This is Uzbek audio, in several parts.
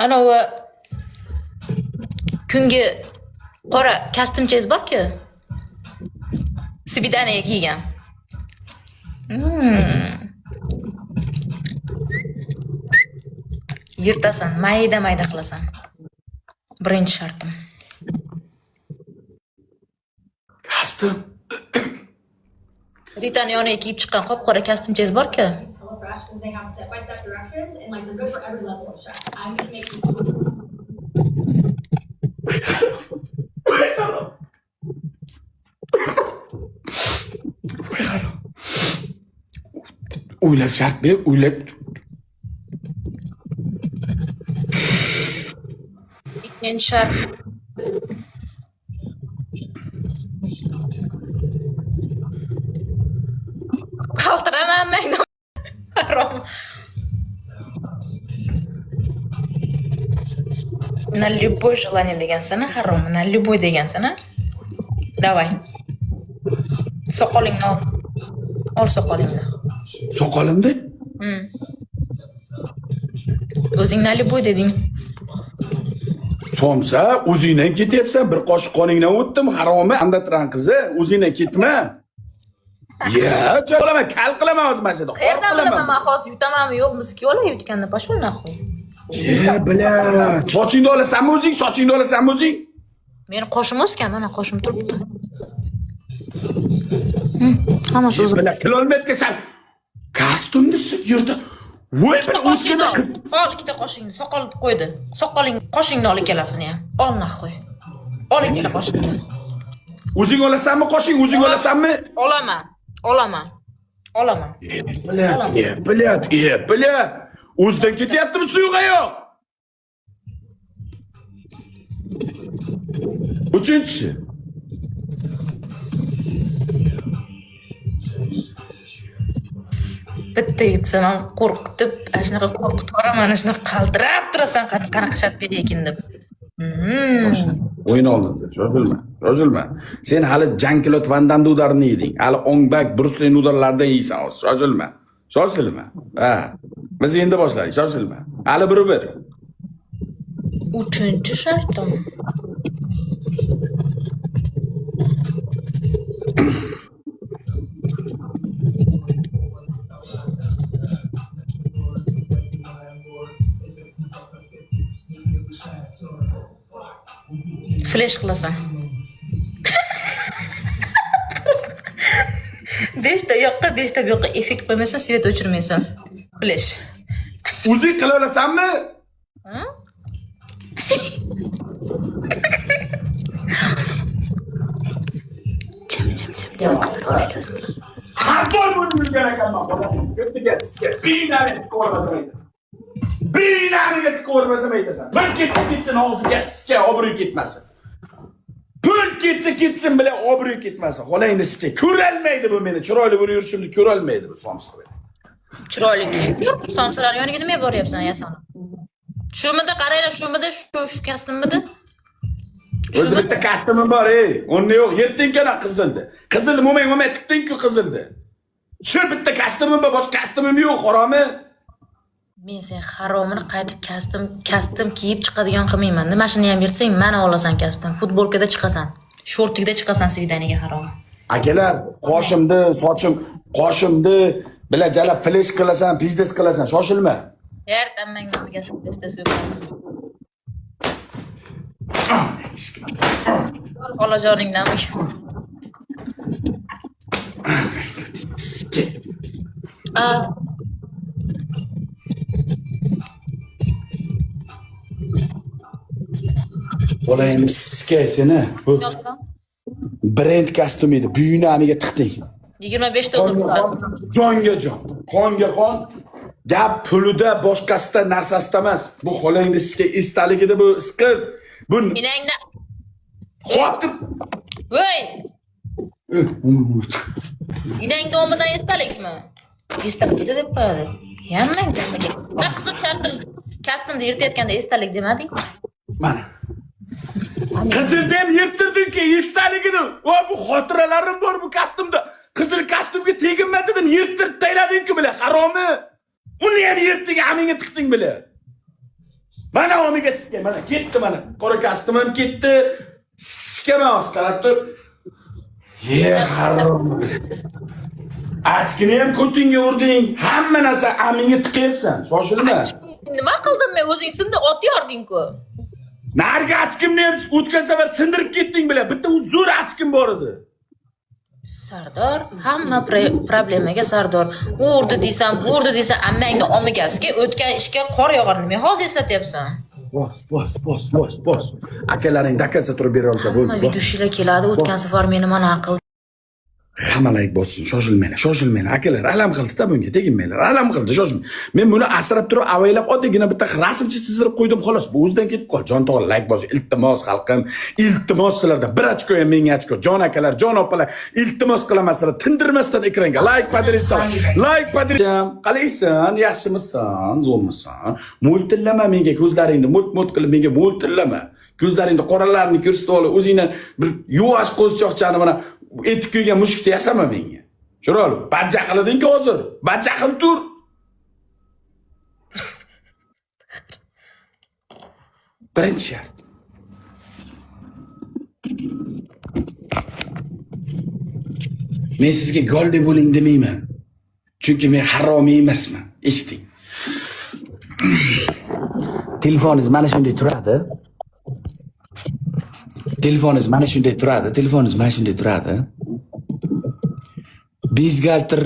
Anavi kungi qora kostyumchangiz borku? Svidaniyaga kiygan. Yirtasan, mayda qilasan. Birinchi shartim. Kostyum. Ritani yoniga kiyib chiqqan qop-qora kostyumchangiz borku? They have step-by-step directions and like they're good for every level of chef. I'm just making O'ylab shart ber, o'ylab. Ikkinchi shart. Qaltiramanmi? Harom. На любое желание degansana, harom. На любой degansana. Давай. Soqolingni ol. Ol soqolingni. Soqolimda? O'zing na любой deding. Somsa o'zingdan ketyapsan, bir qoshiq qoningdan o'tdim, haromi, andatran qizi, o'zingdan ketma. Ya, olaman, kal qilaman o'zim mana shunda. Qayerdan bilaman, men hozir yutamanmi yo'q, bizga yo'la yutganda pashol naxuy. Ya, bila. Sochingni olasanmi o'zing? Sochingni olasanmi o'zing? Meni qoshim o'sgan, mana qoshim turibdi. Hammasi o'zi. Bila, kilolmetrga san kostyumni yurdi. Voy, bir o'tganda qiz. Ol ikkita qoshingni, soqol qo'ydi. Soqoling, qoshingni ol ikkalasini ham. Ol naxuy. Ol ikkala qoshingni. O'zing olasanmi qoshing, o'zing olasanmi? Olaman. Bila. O'zidan ketyaptimi suyuq ayoq? Uchinchisi. Bitta yutsam ham qo'rqitib, ana shunaqa qo'rqitib boraman, ana shunaqa qaltirab turasan, qanaqa shart berekin deb. O'yin oldinda, shoshilma. Sen hali Jean-Claude Van Damme udarni yeding. Hali Ongbak, Bruce Lee udarlaridan yeysan hozir. Shoshilma. Ha. Biz endi boshladik, shoshilma. Hali bir. Uchinchi shartim. Flash qilasan. 5 ta yoqqa, 5 ta bu yoqqa effekt qo'ymasan, svet o'chirmaysan. Flash. O'zing qila olasanmi? Jim qilib olaylik o'zim. Qanday bo'lib yurgan ekanman bolam. Yo'qdiga sizga Binaniga ko'rmasam aytasan. Bir ketsin og'ziga sizga obro'y ketmasin. Pul ketsin bilan obro'y ketmasin. Xolangni sizga ko'rolmaydi bu meni. Chiroyli bo'lib yurishimni ko'rolmaydi bu somsiq. Chiroyli kiyib yur. Somsalarning yoniga nima boryapsan yasani? Shumida qaranglar, shumida shu kostyummida. O'zi bitta kostyumim bor, Onni yo'q, yirtingkana qizildi. Qizilni mo'may tiqding-ku qizildi. Shu bitta kostyumim bor, boshqa kostyumim yo'q, haromi. Men sen haromini qaytib kostyum kiyib chiqadigan qilmayman. Nima shuni ham yirtsang, mana olasan kostyum. Futbolkada chiqasan. Shortikda chiqasan svidaniyaga harom. Akalar, qoshimni bila jala flash qilasan, biznes qilasan, shoshilma. Ertaman namiga tez bo'laman. Olajoningdan mi? Olayim sizga seni. Bu brend kostyum edi. Buyunamiga tiqding. 25 dollar. Jonga jon, qonga qon. Gap pulida boshqasida narsasida emas. Bu xolangni sizga esdaligida bu isqir. Bu Inangda. Xotin. Voy. Inangda olmadan esdalikmi? Esdalikda deb qo'yadi. Yammang demaga. Qiziq kostyumda yirtayotganda esdalik demading? Mana. Qizilda ham yirtirding-ki, esdaligini. O bu xotiralarim bor bu kostyumda. Qizil kostyumga teginma dedim, yirtirib taylading-ku bila, haromi. Uni ham yirtding, amingga tiqding bila. Mana omiga sizga mana ketdi mana. Qora kostyum ham ketdi. Sizga mas qarab tur. Harom. Achkini ham ko'tingga urding. Hamma narsa amingga tiqyapsan. Shoshilma. Nima qildim men? O'zing sinda ot yording-ku. Narga achkimni ham o'tgan safar sindirib ketding bilan. Bitta zo'r achkim bor edi. Sardor, hamma problemaga Sardor. U urdi desam, bu urdi desam, ammangni omigasiga o'tgan ishga qor yog'arni men hozir eslatyapsan. Bos. Akalaring dakasa turib bera olsa bo'ldi. Hamma vidushilar keladi, o'tgan safar meni mana qildi. Hammalar bossin, shoshilmanglar. Akalar alam qildi-da bunga, teginmanglar. Alam qildi, shoshilmang. Men buni asrab turib, avaylab oddiygina bitta rasmcha chizdirib qo'ydim, xolos. Bu o'zidan ketib qol. Jon tog'lar, like bosing. Iltimos xalqim, iltimos sizlarda 1 ochko ham menga ochko. Jon akalar, jon opalar, iltimos qilaman sizlar. Tindirmasdan ekranga like padritsalar. Like padritjam. Qalaysan? Yaxshimisan? Zo'rmisan? Mo'ltillama menga ko'zlaringni, mo'lt qilib menga mo'ltillama. Ko'zlaringni qoralarni ko'rsatib olib, o'zingdan bir yuvosh qo'zchoqchani mana etik kuygan mushukni yasama menga. Chiroyli, bajja qilding-ku hozir. Bajja qilib tur. Birinchi shart. Men sizga golli bo'ling demayman. Chunki men haromiy emasman. Eshiting. Telefoningiz mana shunday turadi. Telefoningiz mana shunday turadi. Bizgalter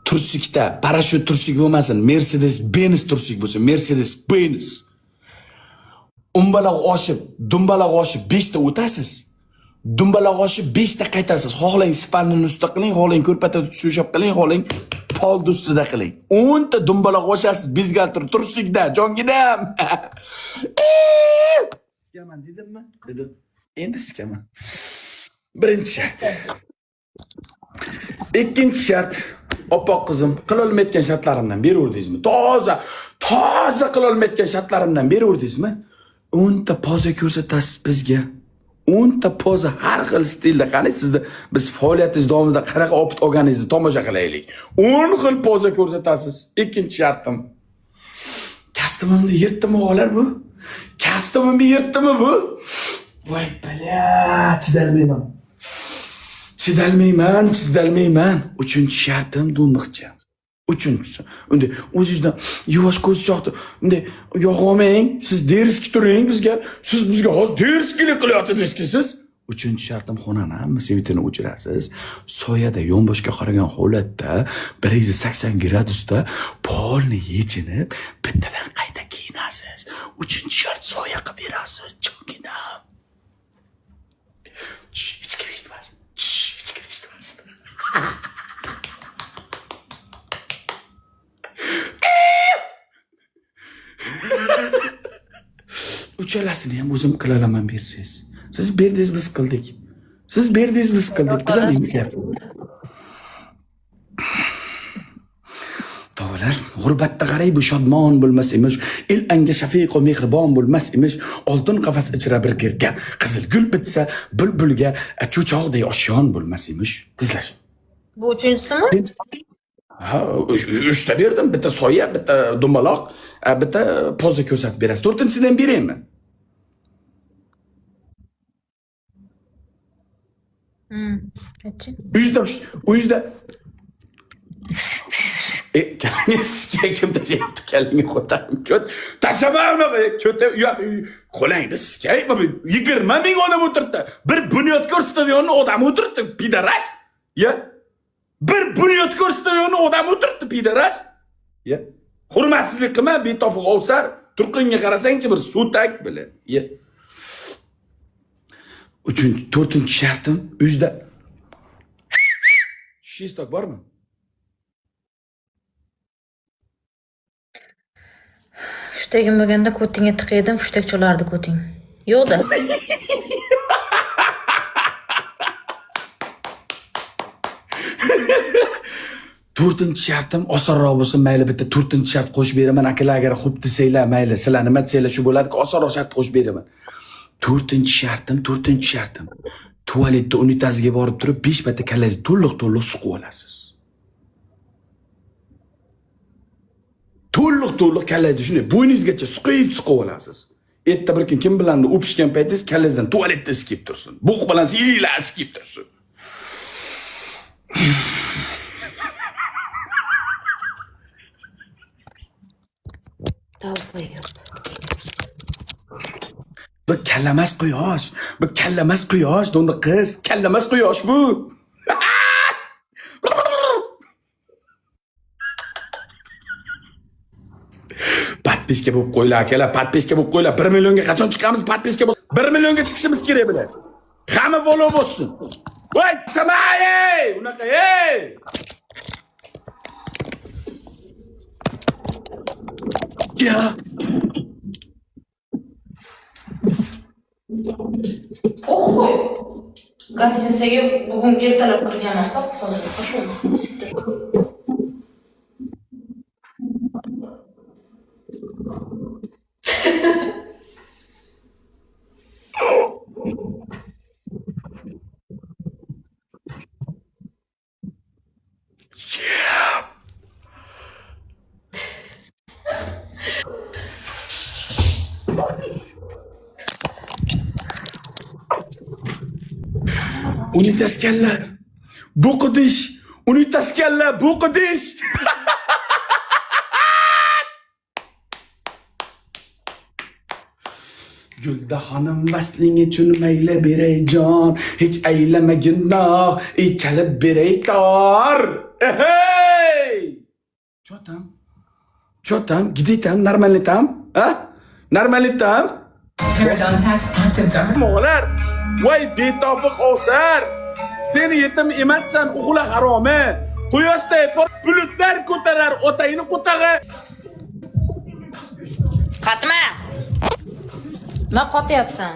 tursikda, parashyut tursik bo'lmasin, Mercedes-Benz tursik bo'lsin, Mercedes-Benz. Umbaloq oshib 5 ta o'tasiz. Dumbaloq oshib 5 ta qaytasiz. Xohlang spanning ustida qiling, xohlang ko'rpata tushab qiling, xohlang polni ustida qiling. 10 ta dumbaloq oshasiz bizgalter tursikda, jonginam. Sigaman dedimmi? Dedim. Endi sigaman. Birinchi shart. Ikkinchi shart. Oppoq qizim, qilolmayotgan shartlarimdan beraverdingizmi? Toza qilolmayotgan shartlarimdan beraverdingizmi? 10 ta poza ko'rsatasiz bizga. 10 ta poza har xil stilda. Qani sizni biz faoliyatingiz davomida qanaqa opit olganingizni tomosha qilaylik. 10 xil poza ko'rsatasiz. Ikkinchi shartim. Kostyumimni yirtdimi olar bu? Kostyumimni yirtdimi bu? Voy bala, chidalmayman. Uchinchi shartim do'ndiqcha. Uchinchisi. Unda o'zingizdan yuvosh ko'zchoqni unda yo'qolmang, siz deriski turing bizga. Siz bizga hozir deriskilik qilyapsizki siz. Uchinchi shartim xonani hamma svetini o'chirasiz. Soyada yonboshga qaragan holatda 180 gradusda polni yechinib, bittadan qayta kiyinasiz. Uchinchi shart soya qilib berasiz, cho'kinam. Hech kim eshitmasin. Uchalasini ham o'zim qilalaman bersangiz. Siz berdingiz, biz qildik. Biz ham endi gapim. Tog'lar, g'urbatda qaray bu shodmon bo'lmas emish, el anga shafiq va mehribon bo'lmas emish, oltin qafas ichra bir kirgan, qizil gul bitsa, bulbulga cho'choqday oshyon bo'lmas emish. Tezlash. Bu uchinchisimi? Ha, 3 ta berdim, bitta soya, bitta dumaloq, bitta poza ko'rsatib berasiz. 4-chisini ham beraymi? Aytchi. Uyingizda kim tashyapti kalingni qo'tarim. Tashlama unaqa. Qo'lingni siskay. 20 ming odam o'tiribdi. Bir bunyodkor stadionni odam o'tiribdi, pidaras. Ya. Bir bunyodkor stadionni odam o'tiribdi, pidaras. Ya. Hurmatsizlik qilma, betofiq ovsar. Turqinga qarasangchi bir sutak bilan. Ya. 4-chi shartim uyingizda shistok bormi? Pushtagim bo'lganda ko'tingga tiqaydim, pushtak cholardi ko'ting. Yo'qda. 4-chi shartim osonroq bo'lsin, mayli bitta 4-chi shart qo'shib beraman. Akalar agar xo'p desanglar, mayli, sizlar nima desanglar shu bo'ladi-ku, osonroq shart qo'shib beraman. 4-chi shartim. Tualetda unitaziga borib turib 5 marta kallangizni to'liq suqib olasiz. To'liq kallangizni shunday bo'yningizgacha suqib olasiz. Erta bir kun kim bilan o'pishgan paytingiz kallangizdan tualetda iskib tursin. Buq bilan siylar iskib tursin. Bu kallamas quyosh. Bu kallamas quyosh, do'ndi qiz. Kallamas quyosh bu. Podpiska bo'lib qo'ylar akalar, podpiska bo'lib qo'ylar. 1 millionga qachon chiqamiz? Podpiska bo'lsa 1 millionga chiqishimiz kerak bilan. Hamma follow bo'lsin. Voy, samay! Unaqa, ey! Ya. Oy. Gazetesiga bugun ertalab kirganman, top-toza, qo'shib, sittir. Unitaskanlar. Bu qidish. Unitaskanlar, bu qidish. Gulda xonim vasling uchun mayli beray jon, hech aylamagin noh, chalib beray tor. Hey! Что там? Где там? Нормально там? А? Нормально там? Paragon Tax Active Government. Mo'g'lar, voy betofiq o'sar. Sen yetim emassan, uxla haromi. Quyoshday bulutlar ko'tarar otangni qutag'i. Qatma. Nima qotyapsan?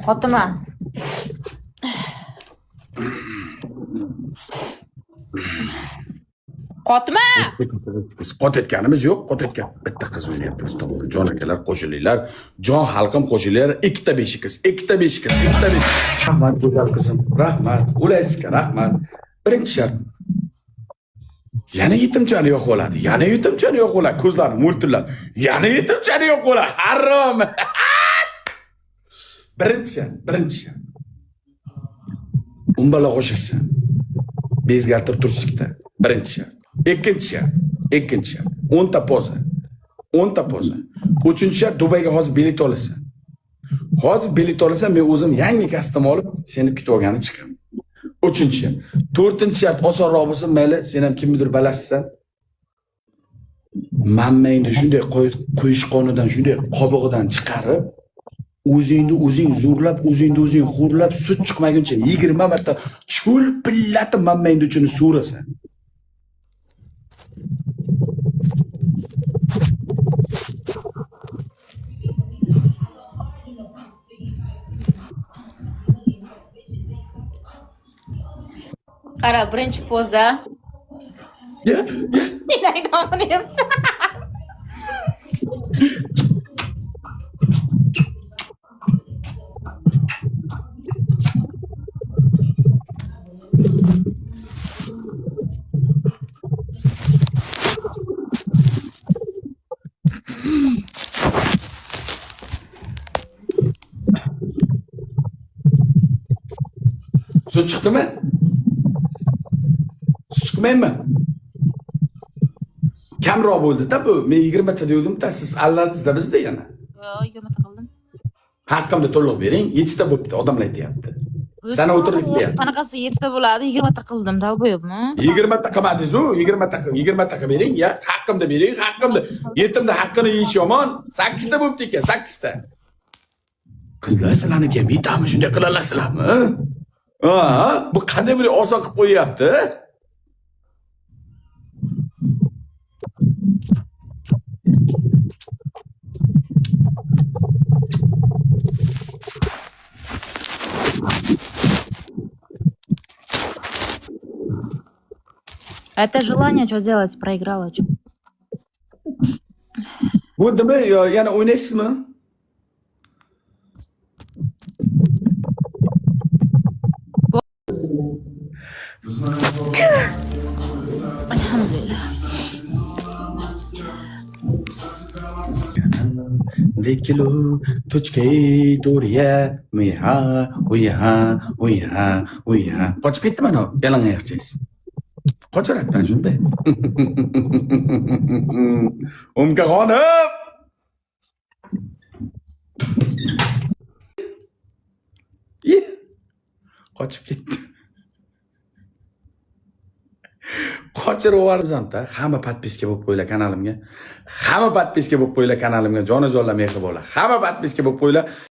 Qotma. Qotma. Biz qotayotganimiz yo'q, qotayotgan bitta qiz o'ynayapmiz to'g'ri. Jon akalar qo'shilinglar, jon xalqim qo'shilinglar. Ikkita beshikiz, ikkita beshikiz, ikkita beshikiz. Rahmat go'zal qizim, rahmat. Ulaysiga rahmat. Birinchi shart. Yana yetimchani yo'q bo'ladi. Yana yetimchani yo'q bo'ladi. Ko'zlari mo'ltillab. Yana yetimchani yo'q bo'ladi. Harom. Birinchi. Umbala qo'shilsin. Bezgartirib tursikda. Birinchi. Ikkinchi. 10 ta poza. 10 ta poza. Uchinchi shart Dubayga hozir bilet olasan. Hozir bilet olasan, men o'zim yangi kastam olib seni kutib olgani chiqaman. Uchinchi. 4-chi shart osonroq bo'lsin, mayli, sen ham kimnidir balassan. Mammangni shunday qo'yish qonidan, shunday qobig'idan chiqarib, o'zing zo'rlab, o'zing xo'rlab, sut chiqmaguncha 20 marta cho'l pillatib mammangni uchun so'rasan. Qara, birinchi poza. Ya. Ilaydan bo'lyapsan. Sut chiqdimi? Sut chiqmaymi? Kamroq bo'ldi-da bu. Men 20 ta dedim-da, siz alladingizda bizda yana. Yo'q, 20 ta qildim. Haqqimni to'liq bering. 7 ta bo'libdi, odamlar aytayapti. Sana o'tirdik deyapti. Qanaqasi 7 ta bo'ladi? 20 ta qildim, dalboyobmi? 20 ta qilmadingiz-ku, 20 ta qilib bering, ya. Haqqimni bering, haqqimni. Yetimda haqqini yeyish yomon. 8 ta bo'libdi ekan, 8 ta. Qizlar sizlarniki ham yetami shunday qilalasizlarmi? Ha, bu qanday bir oson qilib qo'yapti? Это желание, что делать? Проиграла. Чё? Bo'ldimi? Yana o'ynaysizmi? Alhamdulillah. Dikilu tuchkay to'riya miha uya uya uya. Qochib ketdi mana yalang oyoqchangiz. Qochiratdan shunday. Umka xonim. Qochib ketdi. Qochirib yuborzam-da. Hamma podpiska bo'lib qo'ylar kanalimga. Hamma podpiska bo'lib qo'ylar kanalimga. Jonajonlar mehri bo'lar. Hamma podpiska bo'lib qo'ylar.